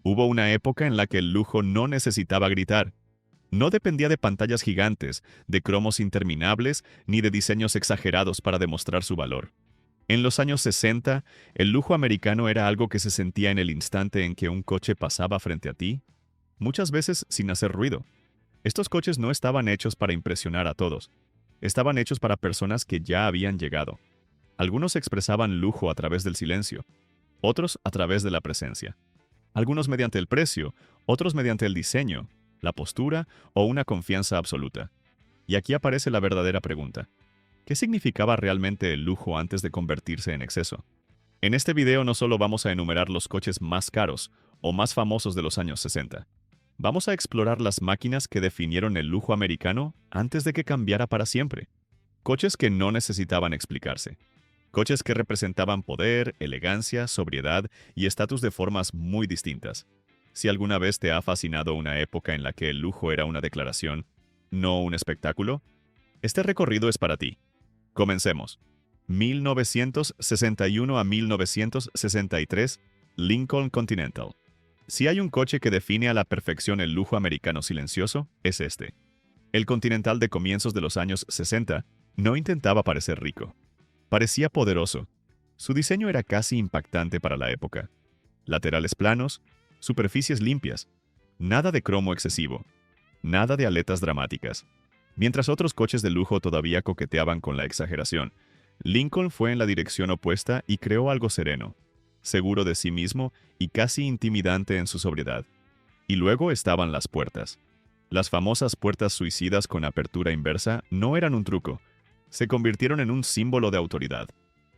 Hubo una época en la que el lujo no necesitaba gritar. No dependía de pantallas gigantes, de cromos interminables, ni de diseños exagerados para demostrar su valor. En los años 60, el lujo americano era algo que se sentía en el instante en que un coche pasaba frente a ti, muchas veces sin hacer ruido. Estos coches no estaban hechos para impresionar a todos. Estaban hechos para personas que ya habían llegado. Algunos expresaban lujo a través del silencio, otros a través de la presencia. Algunos mediante el precio, otros mediante el diseño, la postura o una confianza absoluta. Y aquí aparece la verdadera pregunta. ¿Qué significaba realmente el lujo antes de convertirse en exceso? En este video no solo vamos a enumerar los coches más caros o más famosos de los años 60. Vamos a explorar las máquinas que definieron el lujo americano antes de que cambiara para siempre. Coches que no necesitaban explicarse. Coches que representaban poder, elegancia, sobriedad y estatus de formas muy distintas. Si alguna vez te ha fascinado una época en la que el lujo era una declaración, no un espectáculo, este recorrido es para ti. Comencemos. 1961 a 1963, Lincoln Continental. Si hay un coche que define a la perfección el lujo americano silencioso, es este. El Continental de comienzos de los años 60 no intentaba parecer rico. Parecía poderoso. Su diseño era casi impactante para la época. Laterales planos, superficies limpias, nada de cromo excesivo, nada de aletas dramáticas. Mientras otros coches de lujo todavía coqueteaban con la exageración, Lincoln fue en la dirección opuesta y creó algo sereno, seguro de sí mismo y casi intimidante en su sobriedad. Y luego estaban las puertas. Las famosas puertas suicidas con apertura inversa no eran un truco, se convirtieron en un símbolo de autoridad.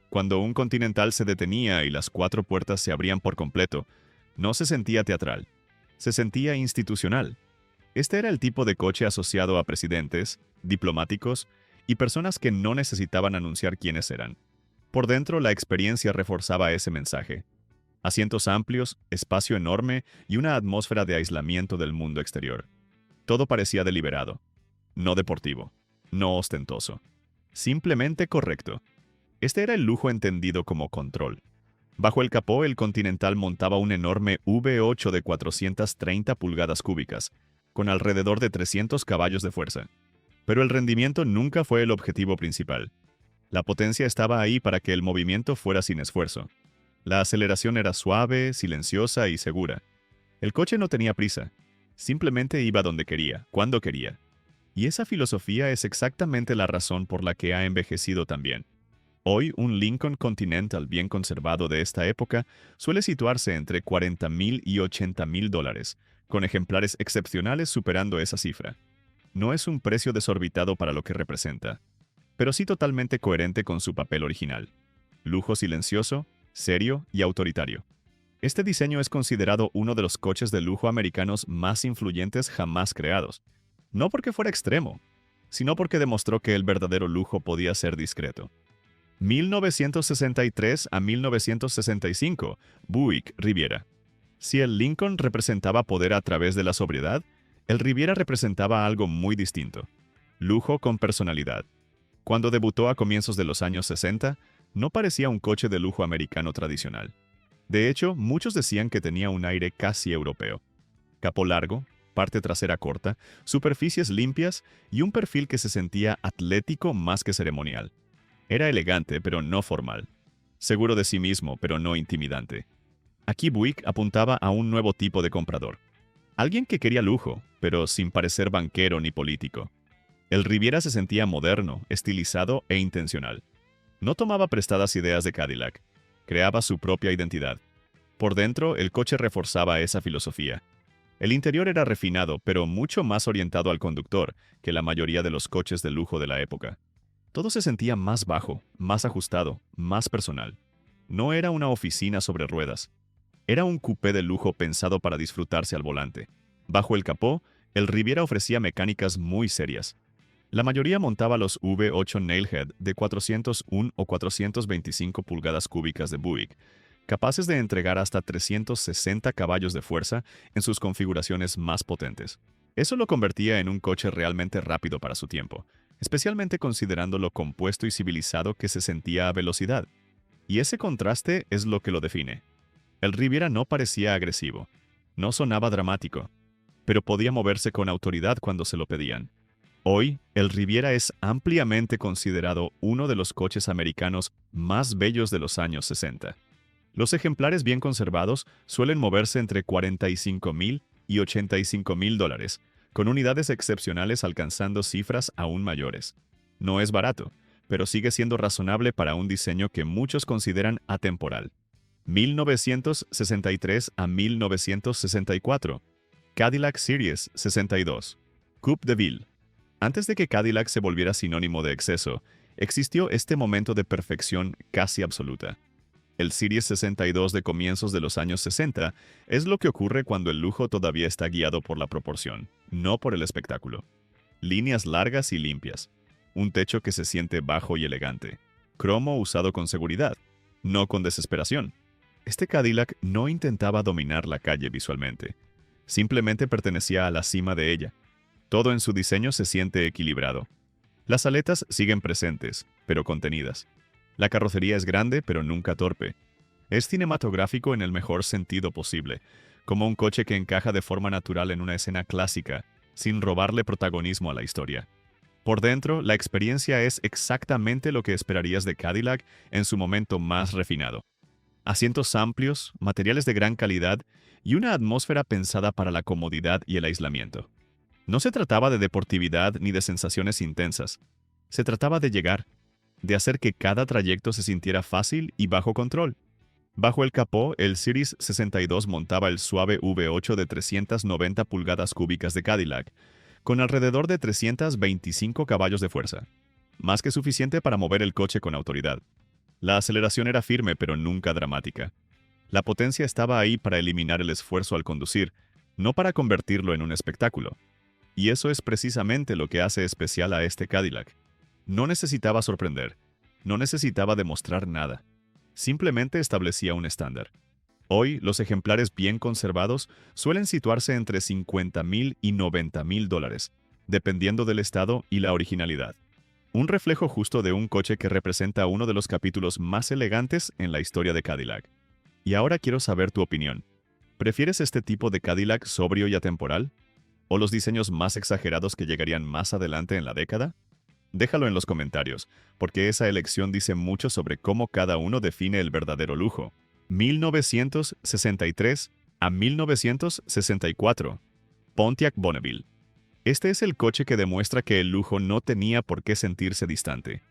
Cuando un Continental se detenía y las 4 puertas se abrían por completo, no se sentía teatral, se sentía institucional. Este era el tipo de coche asociado a presidentes, diplomáticos y personas que no necesitaban anunciar quiénes eran. Por dentro, la experiencia reforzaba ese mensaje. Asientos amplios, espacio enorme y una atmósfera de aislamiento del mundo exterior. Todo parecía deliberado, no deportivo, no ostentoso. Simplemente correcto. Este era el lujo entendido como control. Bajo el capó, el Continental montaba un enorme V8 de 430 pulgadas cúbicas, con alrededor de 300 caballos de fuerza. Pero el rendimiento nunca fue el objetivo principal. La potencia estaba ahí para que el movimiento fuera sin esfuerzo. La aceleración era suave, silenciosa y segura. El coche no tenía prisa. Simplemente iba donde quería, cuando quería. Y esa filosofía es exactamente la razón por la que ha envejecido tan bien. Hoy, un Lincoln Continental bien conservado de esta época suele situarse entre $40,000 y $80,000, con ejemplares excepcionales superando esa cifra. No es un precio desorbitado para lo que representa, pero sí totalmente coherente con su papel original. Lujo silencioso, serio y autoritario. Este diseño es considerado uno de los coches de lujo americanos más influyentes jamás creados. No porque fuera extremo, sino porque demostró que el verdadero lujo podía ser discreto. 1963 a 1965, Buick Riviera. Si el Lincoln representaba poder a través de la sobriedad, el Riviera representaba algo muy distinto. Lujo con personalidad. Cuando debutó a comienzos de los años 60, no parecía un coche de lujo americano tradicional. De hecho, muchos decían que tenía un aire casi europeo. Capó largo, parte trasera corta, superficies limpias y un perfil que se sentía atlético más que ceremonial. Era elegante, pero no formal. Seguro de sí mismo, pero no intimidante. Aquí Buick apuntaba a un nuevo tipo de comprador. Alguien que quería lujo, pero sin parecer banquero ni político. El Riviera se sentía moderno, estilizado e intencional. No tomaba prestadas ideas de Cadillac. Creaba su propia identidad. Por dentro, el coche reforzaba esa filosofía. El interior era refinado, pero mucho más orientado al conductor que la mayoría de los coches de lujo de la época. Todo se sentía más bajo, más ajustado, más personal. No era una oficina sobre ruedas. Era un coupé de lujo pensado para disfrutarse al volante. Bajo el capó, el Riviera ofrecía mecánicas muy serias. La mayoría montaba los V8 Nailhead de 401 o 425 pulgadas cúbicas de Buick, capaces de entregar hasta 360 caballos de fuerza en sus configuraciones más potentes. Eso lo convertía en un coche realmente rápido para su tiempo, especialmente considerando lo compuesto y civilizado que se sentía a velocidad. Y ese contraste es lo que lo define. El Riviera no parecía agresivo. No sonaba dramático, pero podía moverse con autoridad cuando se lo pedían. Hoy, el Riviera es ampliamente considerado uno de los coches americanos más bellos de los años 60. Los ejemplares bien conservados suelen moverse entre $45,000 y $85,000, con unidades excepcionales alcanzando cifras aún mayores. No es barato, pero sigue siendo razonable para un diseño que muchos consideran atemporal. 1963 a 1964. Cadillac Series 62. Coupe de Ville. Antes de que Cadillac se volviera sinónimo de exceso, existió este momento de perfección casi absoluta. El Series 62 de comienzos de los años 60 es lo que ocurre cuando el lujo todavía está guiado por la proporción, no por el espectáculo. Líneas largas y limpias. Un techo que se siente bajo y elegante. Cromo usado con seguridad, no con desesperación. Este Cadillac no intentaba dominar la calle visualmente. Simplemente pertenecía a la cima de ella. Todo en su diseño se siente equilibrado. Las aletas siguen presentes, pero contenidas. La carrocería es grande, pero nunca torpe. Es cinematográfico en el mejor sentido posible, como un coche que encaja de forma natural en una escena clásica, sin robarle protagonismo a la historia. Por dentro, la experiencia es exactamente lo que esperarías de Cadillac en su momento más refinado. Asientos amplios, materiales de gran calidad y una atmósfera pensada para la comodidad y el aislamiento. No se trataba de deportividad ni de sensaciones intensas. Se trataba de llegar, de hacer que cada trayecto se sintiera fácil y bajo control. Bajo el capó, el Series 62 montaba el suave V8 de 390 pulgadas cúbicas de Cadillac, con alrededor de 325 caballos de fuerza, más que suficiente para mover el coche con autoridad. La aceleración era firme pero nunca dramática. La potencia estaba ahí para eliminar el esfuerzo al conducir, no para convertirlo en un espectáculo. Y eso es precisamente lo que hace especial a este Cadillac. No necesitaba sorprender, no necesitaba demostrar nada. Simplemente establecía un estándar. Hoy, los ejemplares bien conservados suelen situarse entre $50,000 y $90,000, dependiendo del estado y la originalidad. Un reflejo justo de un coche que representa uno de los capítulos más elegantes en la historia de Cadillac. Y ahora quiero saber tu opinión. ¿Prefieres este tipo de Cadillac sobrio y atemporal? ¿O los diseños más exagerados que llegarían más adelante en la década? Déjalo en los comentarios, porque esa elección dice mucho sobre cómo cada uno define el verdadero lujo. 1963 a 1964. Pontiac Bonneville. Este es el coche que demuestra que el lujo no tenía por qué sentirse distante.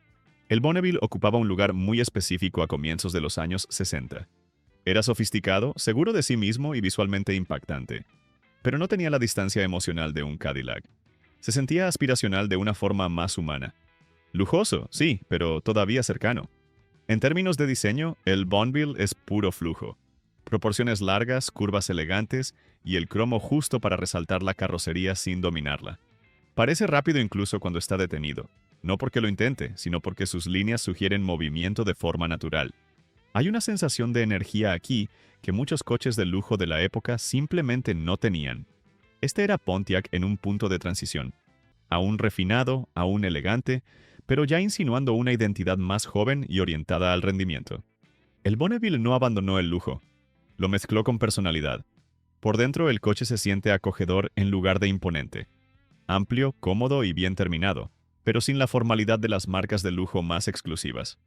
El Bonneville ocupaba un lugar muy específico a comienzos de los años 60. Era sofisticado, seguro de sí mismo y visualmente impactante. Pero no tenía la distancia emocional de un Cadillac. Se sentía aspiracional de una forma más humana. Lujoso, sí, pero todavía cercano. En términos de diseño, el Bonneville es puro flujo. Proporciones largas, curvas elegantes y el cromo justo para resaltar la carrocería sin dominarla. Parece rápido incluso cuando está detenido, no porque lo intente, sino porque sus líneas sugieren movimiento de forma natural. Hay una sensación de energía aquí que muchos coches de lujo de la época simplemente no tenían. Este era Pontiac en un punto de transición. Aún refinado, aún elegante, pero ya insinuando una identidad más joven y orientada al rendimiento. El Bonneville no abandonó el lujo. Lo mezcló con personalidad. Por dentro el coche se siente acogedor en lugar de imponente. Amplio, cómodo y bien terminado, pero sin la formalidad de las marcas de lujo más exclusivas.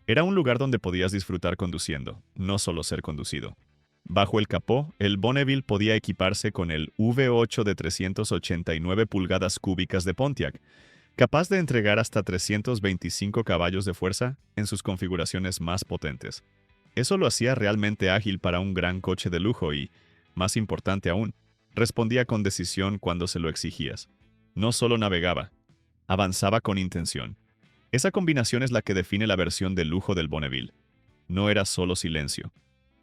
Era un lugar donde podías disfrutar conduciendo, no solo ser conducido. Bajo el capó, el Bonneville podía equiparse con el V8 de 389 pulgadas cúbicas de Pontiac, capaz de entregar hasta 325 caballos de fuerza en sus configuraciones más potentes. Eso lo hacía realmente ágil para un gran coche de lujo y, más importante aún, respondía con decisión cuando se lo exigías. No solo navegaba, avanzaba con intención. Esa combinación es la que define la versión de lujo del Bonneville. No era solo silencio.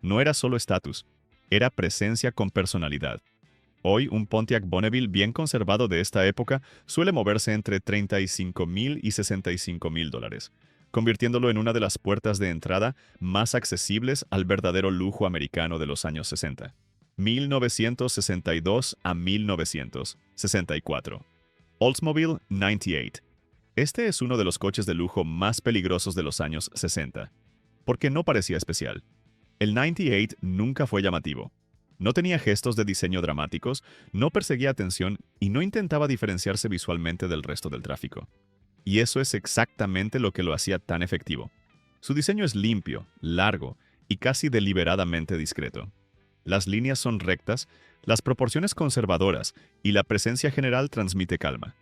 No era solo estatus. Era presencia con personalidad. Hoy, un Pontiac Bonneville bien conservado de esta época suele moverse entre $35,000 y $65,000, convirtiéndolo en una de las puertas de entrada más accesibles al verdadero lujo americano de los años 60. 1962 a 1964. Oldsmobile 98. Este es uno de los coches de lujo más peligrosos de los años 60, porque no parecía especial. El 98 nunca fue llamativo. No tenía gestos de diseño dramáticos, no perseguía atención y no intentaba diferenciarse visualmente del resto del tráfico. Y eso es exactamente lo que lo hacía tan efectivo. Su diseño es limpio, largo y casi deliberadamente discreto. Las líneas son rectas, las proporciones conservadoras y la presencia general transmite calma.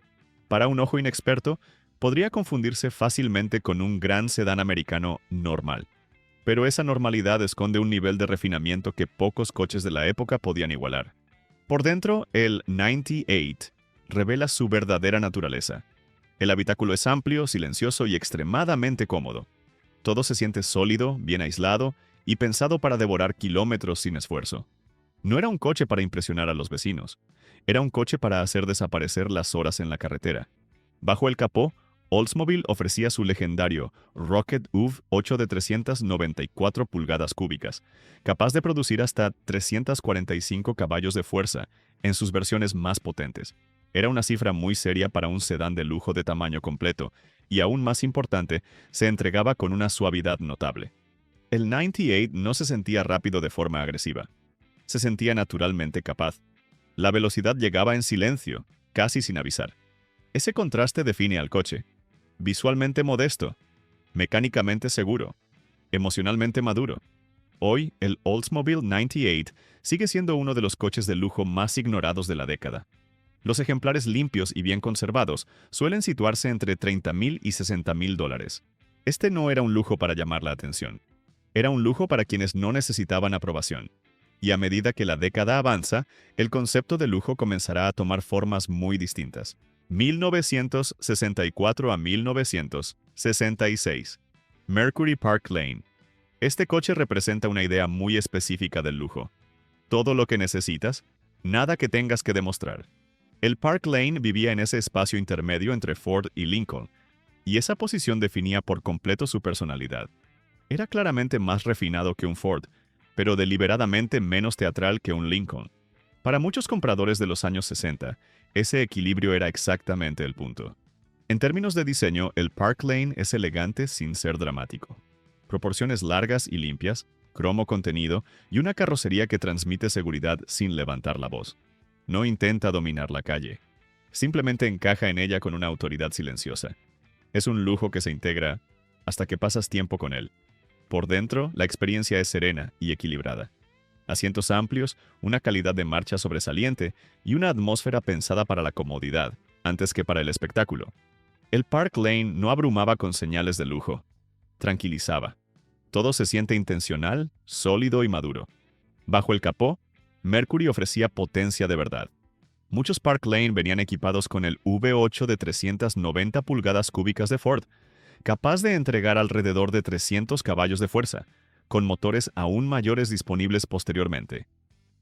Para un ojo inexperto, podría confundirse fácilmente con un gran sedán americano normal. Pero esa normalidad esconde un nivel de refinamiento que pocos coches de la época podían igualar. Por dentro, el 98 revela su verdadera naturaleza. El habitáculo es amplio, silencioso y extremadamente cómodo. Todo se siente sólido, bien aislado y pensado para devorar kilómetros sin esfuerzo. No era un coche para impresionar a los vecinos. Era un coche para hacer desaparecer las horas en la carretera. Bajo el capó, Oldsmobile ofrecía su legendario Rocket UV 8 de 394 pulgadas cúbicas, capaz de producir hasta 345 caballos de fuerza en sus versiones más potentes. Era una cifra muy seria para un sedán de lujo de tamaño completo, y aún más importante, se entregaba con una suavidad notable. El 98 no se sentía rápido de forma agresiva. Se sentía naturalmente capaz. La velocidad llegaba en silencio, casi sin avisar. Ese contraste define al coche. Visualmente modesto, mecánicamente seguro, emocionalmente maduro. Hoy, el Oldsmobile 98 sigue siendo uno de los coches de lujo más ignorados de la década. Los ejemplares limpios y bien conservados suelen situarse entre $30,000 y $60,000. Este no era un lujo para llamar la atención. Era un lujo para quienes no necesitaban aprobación. Y a medida que la década avanza, el concepto de lujo comenzará a tomar formas muy distintas. 1964 a 1966. Mercury Park Lane. Este coche representa una idea muy específica del lujo. Todo lo que necesitas, nada que tengas que demostrar. El Park Lane vivía en ese espacio intermedio entre Ford y Lincoln, y esa posición definía por completo su personalidad. Era claramente más refinado que un Ford, pero deliberadamente menos teatral que un Lincoln. Para muchos compradores de los años 60, ese equilibrio era exactamente el punto. En términos de diseño, el Park Lane es elegante sin ser dramático. Proporciones largas y limpias, cromo contenido y una carrocería que transmite seguridad sin levantar la voz. No intenta dominar la calle. Simplemente encaja en ella con una autoridad silenciosa. Es un lujo que se integra hasta que pasas tiempo con él. Por dentro, la experiencia es serena y equilibrada. Asientos amplios, una calidad de marcha sobresaliente y una atmósfera pensada para la comodidad, antes que para el espectáculo. El Park Lane no abrumaba con señales de lujo. Tranquilizaba. Todo se siente intencional, sólido y maduro. Bajo el capó, Mercury ofrecía potencia de verdad. Muchos Park Lane venían equipados con el V8 de 390 pulgadas cúbicas de Ford, capaz de entregar alrededor de 300 caballos de fuerza, con motores aún mayores disponibles posteriormente.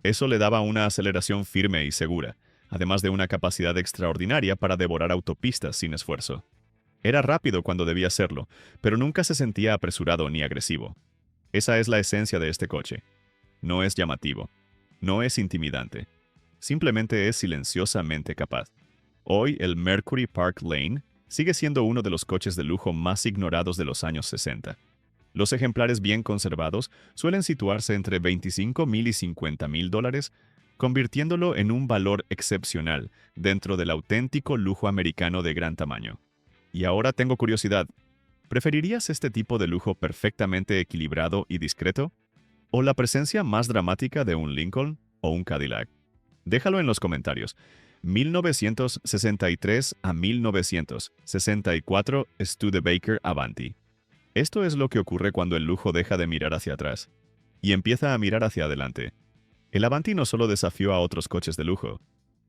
Eso le daba una aceleración firme y segura, además de una capacidad extraordinaria para devorar autopistas sin esfuerzo. Era rápido cuando debía serlo, pero nunca se sentía apresurado ni agresivo. Esa es la esencia de este coche. No es llamativo. No es intimidante. Simplemente es silenciosamente capaz. Hoy, el Mercury Park Lane sigue siendo uno de los coches de lujo más ignorados de los años 60. Los ejemplares bien conservados suelen situarse entre $25,000 y $50,000, convirtiéndolo en un valor excepcional dentro del auténtico lujo americano de gran tamaño. Y ahora tengo curiosidad. ¿Preferirías este tipo de lujo perfectamente equilibrado y discreto? ¿O la presencia más dramática de un Lincoln o un Cadillac? Déjalo en los comentarios. 1963 a 1964 Studebaker Avanti. Esto es lo que ocurre cuando el lujo deja de mirar hacia atrás y empieza a mirar hacia adelante. El Avanti no solo desafió a otros coches de lujo,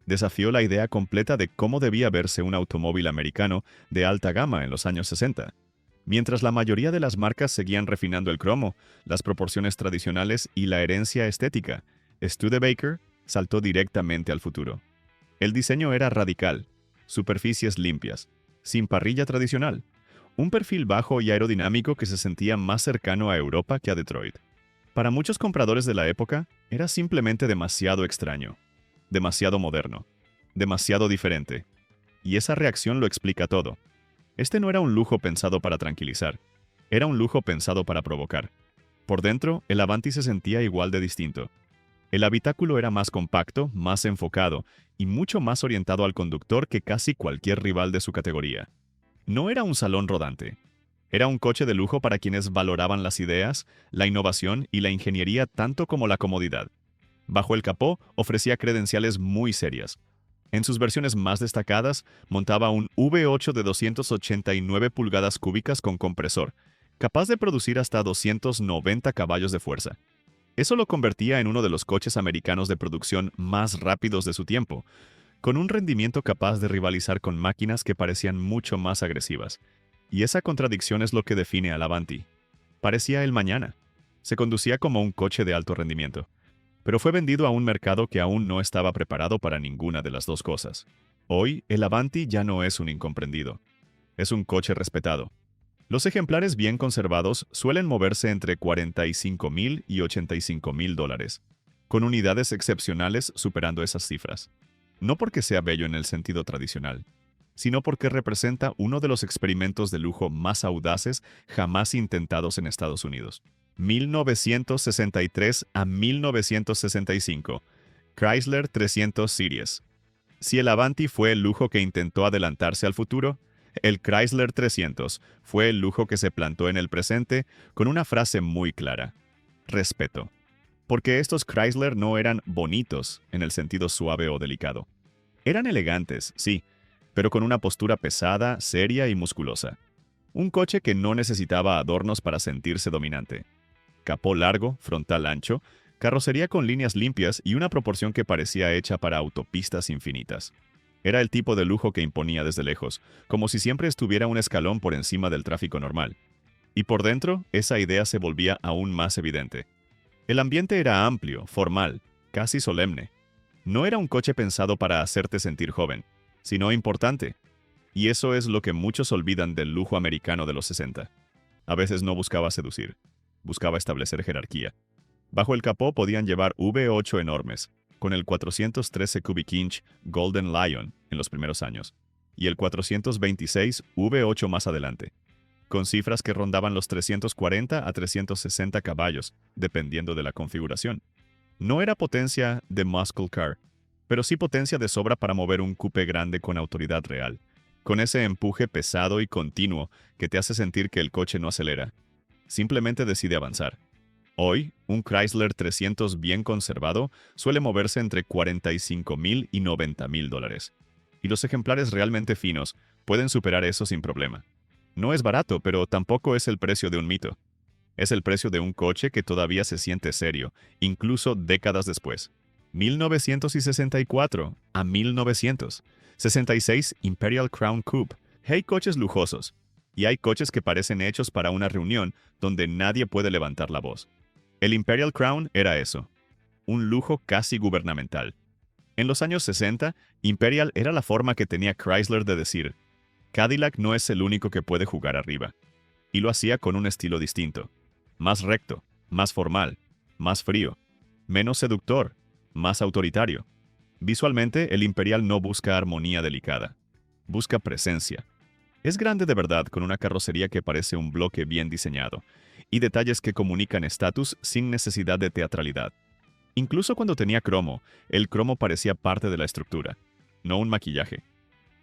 desafió la idea completa de cómo debía verse un automóvil americano de alta gama en los años 60. Mientras la mayoría de las marcas seguían refinando el cromo, las proporciones tradicionales y la herencia estética, Studebaker saltó directamente al futuro. El diseño era radical, superficies limpias, sin parrilla tradicional, un perfil bajo y aerodinámico que se sentía más cercano a Europa que a Detroit. Para muchos compradores de la época, era simplemente demasiado extraño, demasiado moderno, demasiado diferente. Y esa reacción lo explica todo. Este no era un lujo pensado para tranquilizar, era un lujo pensado para provocar. Por dentro, el Avanti se sentía igual de distinto. El habitáculo era más compacto, más enfocado y mucho más orientado al conductor que casi cualquier rival de su categoría. No era un salón rodante. Era un coche de lujo para quienes valoraban las ideas, la innovación y la ingeniería tanto como la comodidad. Bajo el capó ofrecía credenciales muy serias. En sus versiones más destacadas, montaba un V8 de 289 pulgadas cúbicas con compresor, capaz de producir hasta 290 caballos de fuerza. Eso lo convertía en uno de los coches americanos de producción más rápidos de su tiempo, con un rendimiento capaz de rivalizar con máquinas que parecían mucho más agresivas. Y esa contradicción es lo que define al Avanti. Parecía el mañana. Se conducía como un coche de alto rendimiento, pero fue vendido a un mercado que aún no estaba preparado para ninguna de las dos cosas. Hoy, el Avanti ya no es un incomprendido. Es un coche respetado. Los ejemplares bien conservados suelen moverse entre $45,000 y $85,000, con unidades excepcionales superando esas cifras. No porque sea bello en el sentido tradicional, sino porque representa uno de los experimentos de lujo más audaces jamás intentados en Estados Unidos. 1963 a 1965. Chrysler 300 Series. Si el Avanti fue el lujo que intentó adelantarse al futuro, el Chrysler 300 fue el lujo que se plantó en el presente con una frase muy clara: respeto. Porque estos Chrysler no eran bonitos en el sentido suave o delicado. Eran elegantes, sí, pero con una postura pesada, seria y musculosa. Un coche que no necesitaba adornos para sentirse dominante. Capó largo, frontal ancho, carrocería con líneas limpias y una proporción que parecía hecha para autopistas infinitas. Era el tipo de lujo que imponía desde lejos, como si siempre estuviera un escalón por encima del tráfico normal. Y por dentro, esa idea se volvía aún más evidente. El ambiente era amplio, formal, casi solemne. No era un coche pensado para hacerte sentir joven, sino importante. Y eso es lo que muchos olvidan del lujo americano de los 60. A veces no buscaba seducir, buscaba establecer jerarquía. Bajo el capó podían llevar V8 enormes, con el 413 cubic inch Golden Lion en los primeros años, y el 426 V8 más adelante, con cifras que rondaban los 340 a 360 caballos, dependiendo de la configuración. No era potencia de muscle car, pero sí potencia de sobra para mover un coupé grande con autoridad real, con ese empuje pesado y continuo que te hace sentir que el coche no acelera, simplemente decide avanzar. Hoy, un Chrysler 300 bien conservado suele moverse entre $45,000 y $90,000, y los ejemplares realmente finos pueden superar eso sin problema. No es barato, pero tampoco es el precio de un mito. Es el precio de un coche que todavía se siente serio, incluso décadas después. 1964 a 1966 Imperial Crown Coupe. Hay coches lujosos, y hay coches que parecen hechos para una reunión donde nadie puede levantar la voz. El Imperial Crown era eso, un lujo casi gubernamental. En los años 60, Imperial era la forma que tenía Chrysler de decir: Cadillac no es el único que puede jugar arriba. Y lo hacía con un estilo distinto. Más recto, más formal, más frío, menos seductor, más autoritario. Visualmente, el Imperial no busca armonía delicada. Busca presencia. Es grande de verdad, con una carrocería que parece un bloque bien diseñado, y detalles que comunican estatus sin necesidad de teatralidad. Incluso cuando tenía cromo, el cromo parecía parte de la estructura, no un maquillaje.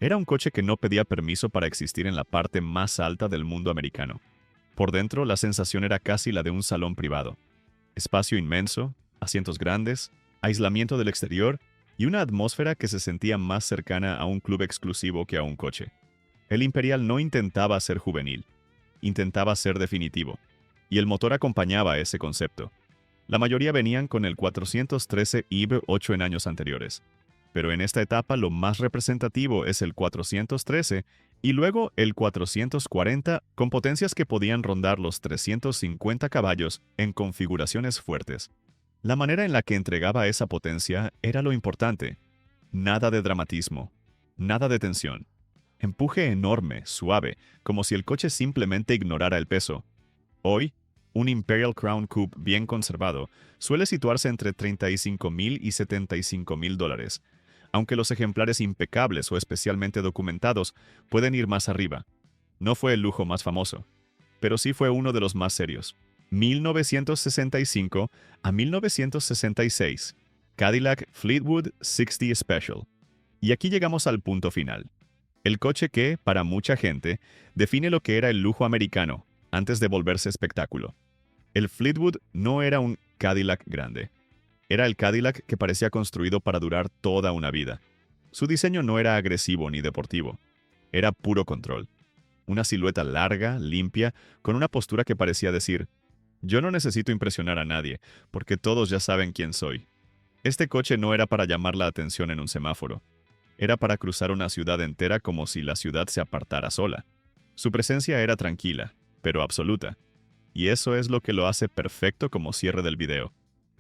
Era un coche que no pedía permiso para existir en la parte más alta del mundo americano. Por dentro, la sensación era casi la de un salón privado. Espacio inmenso, asientos grandes, aislamiento del exterior y una atmósfera que se sentía más cercana a un club exclusivo que a un coche. El Imperial no intentaba ser juvenil, intentaba ser definitivo, y el motor acompañaba ese concepto. La mayoría venían con el 413 IV8 en años anteriores, pero en esta etapa lo más representativo es el 413 y luego el 440 con potencias que podían rondar los 350 caballos en configuraciones fuertes. La manera en la que entregaba esa potencia era lo importante. Nada de dramatismo, nada de tensión. Empuje enorme, suave, como si el coche simplemente ignorara el peso. Hoy, un Imperial Crown Coupe bien conservado suele situarse entre $35,000 y $75,000, aunque los ejemplares impecables o especialmente documentados pueden ir más arriba. No fue el lujo más famoso, pero sí fue uno de los más serios. 1965 a 1966, Cadillac Fleetwood 60 Special. Y aquí llegamos al punto final. El coche que, para mucha gente, define lo que era el lujo americano antes de volverse espectáculo. El Fleetwood no era un Cadillac grande. Era el Cadillac que parecía construido para durar toda una vida. Su diseño no era agresivo ni deportivo. Era puro control. Una silueta larga, limpia, con una postura que parecía decir: yo no necesito impresionar a nadie, porque todos ya saben quién soy. Este coche no era para llamar la atención en un semáforo. Era para cruzar una ciudad entera como si la ciudad se apartara sola. Su presencia era tranquila, pero absoluta. Y eso es lo que lo hace perfecto como cierre del video.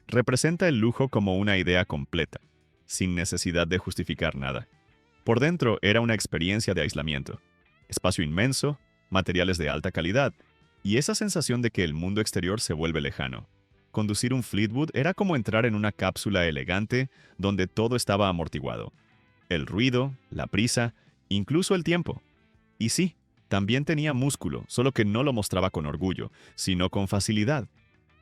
Representa el lujo como una idea completa, sin necesidad de justificar nada. Por dentro era una experiencia de aislamiento. Espacio inmenso, materiales de alta calidad, y esa sensación de que el mundo exterior se vuelve lejano. Conducir un Fleetwood era como entrar en una cápsula elegante donde todo estaba amortiguado. El ruido, la prisa, incluso el tiempo. Y sí, también tenía músculo, solo que no lo mostraba con orgullo, sino con facilidad.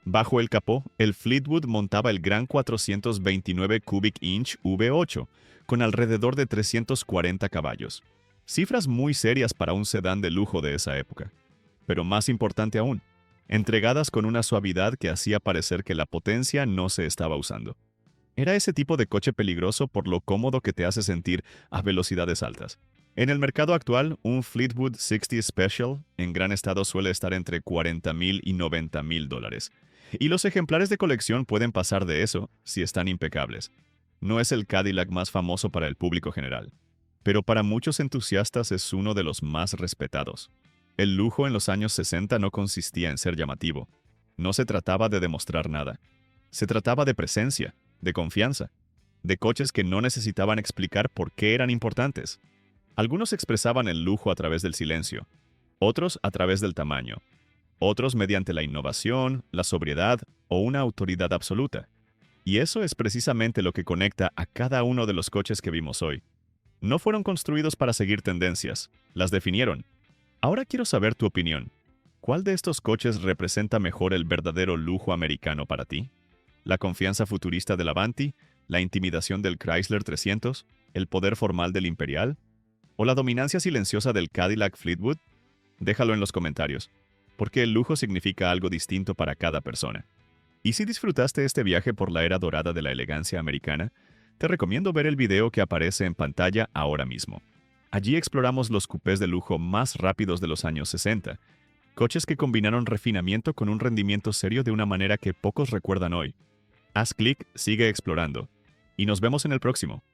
Bajo el capó, el Fleetwood montaba el gran 429 Cubic Inch V8, con alrededor de 340 caballos. Cifras muy serias para un sedán de lujo de esa época. Pero más importante aún, entregadas con una suavidad que hacía parecer que la potencia no se estaba usando. Era ese tipo de coche peligroso por lo cómodo que te hace sentir a velocidades altas. En el mercado actual, un Fleetwood 60 Special en gran estado suele estar entre $40,000 y $90,000. Y los ejemplares de colección pueden pasar de eso si están impecables. No es el Cadillac más famoso para el público general, pero para muchos entusiastas es uno de los más respetados. El lujo en los años 60 no consistía en ser llamativo. No se trataba de demostrar nada. Se trataba de presencia, de confianza, de coches que no necesitaban explicar por qué eran importantes. Algunos expresaban el lujo a través del silencio, otros a través del tamaño, otros mediante la innovación, la sobriedad o una autoridad absoluta. Y eso es precisamente lo que conecta a cada uno de los coches que vimos hoy. No fueron construidos para seguir tendencias, las definieron. Ahora quiero saber tu opinión. ¿Cuál de estos coches representa mejor el verdadero lujo americano para ti? ¿La confianza futurista del Avanti? ¿La intimidación del Chrysler 300? ¿El poder formal del Imperial? ¿O la dominancia silenciosa del Cadillac Fleetwood? Déjalo en los comentarios, porque el lujo significa algo distinto para cada persona. Y si disfrutaste este viaje por la era dorada de la elegancia americana, te recomiendo ver el video que aparece en pantalla ahora mismo. Allí exploramos los coupés de lujo más rápidos de los años 60, coches que combinaron refinamiento con un rendimiento serio de una manera que pocos recuerdan hoy. Haz clic, sigue explorando, y nos vemos en el próximo.